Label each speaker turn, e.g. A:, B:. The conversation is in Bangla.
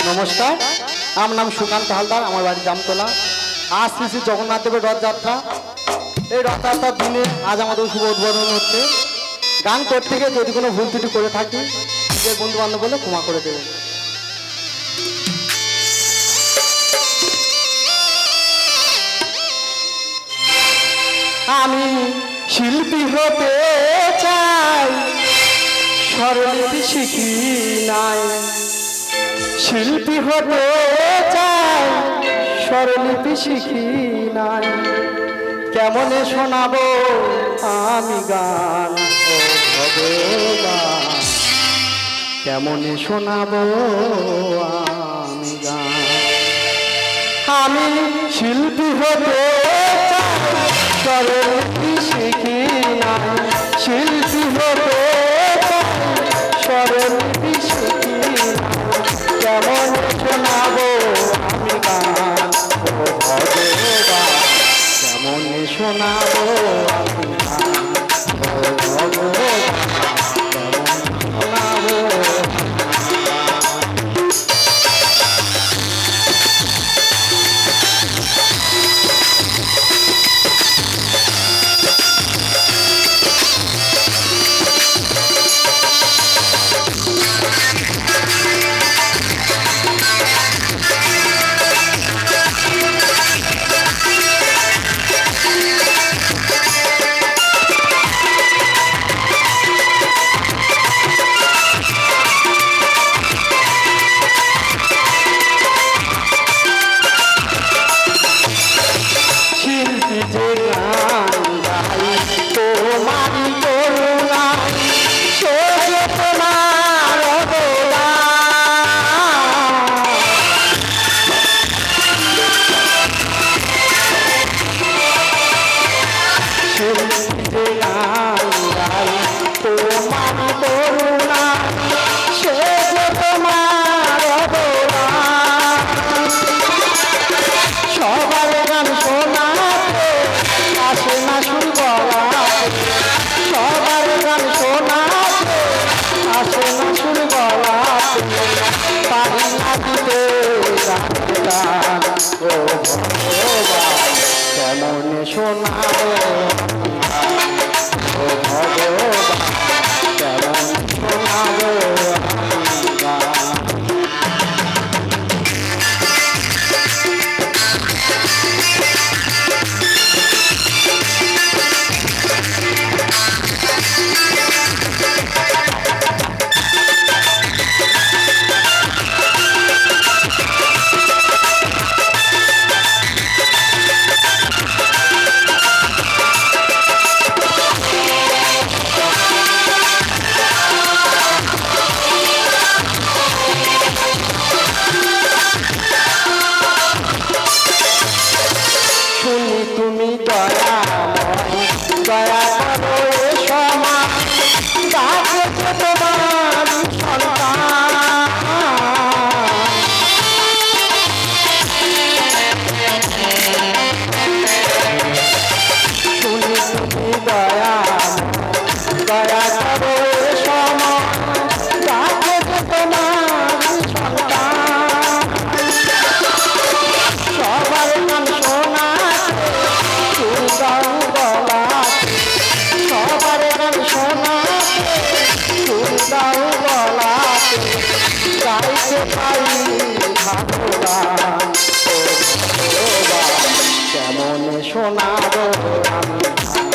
A: নমস্কার, আমার নাম সুকান্ত হালদার, আমার বাড়ি জামতলা। আজ শ্রী শ্রী জগন্নাথ দেবের রথযাত্রা। এই রথযাত্রার দিনে আজ আমাদের শুভ উদ্বোধন হচ্ছে। গান করতে গিয়ে যদি কোনো ভুল ত্রুটি করে থাকি, নিজের বন্ধু বান্ধব বলে ক্ষমা করে দেবেন। আমি শিল্পী হতে চাই, স্বরলিপি শিখি নাই। শিল্পী হতে চাই, স্বরলিপি শিখি নাই। কেমনে শোনাবো আমি গান, ও ভগবান, কেমনে শোনাবো আমি গান। আমি শিল্পী হতে চাই, স্বরলিপি শিখি নাই। শিল্পী হতে চাই, স্বরলিপি শিখি নাই। কেমন শোনাবো আমি গান, ও ভগবান, কেমন শোনাবো আমি গান, ও ভগবান, কেমন শোনাবো। কেমন শোনাবো ও ভগবান, কেমন শোনাবো আমি গান। তুমি দয়া দয়া করো সমাজ, ডাকছে তোমার সন্তান। শুনি তুমি দয়া দয়া করো সমাজ, ডাকছে তোমার সন্তান। সবার গান শোনা, সবার গান শোনাতে, সুরদাও বলাতে, গাইতে পারি ভগবান, ও ভগবান, কেমন শোনাবো আমি।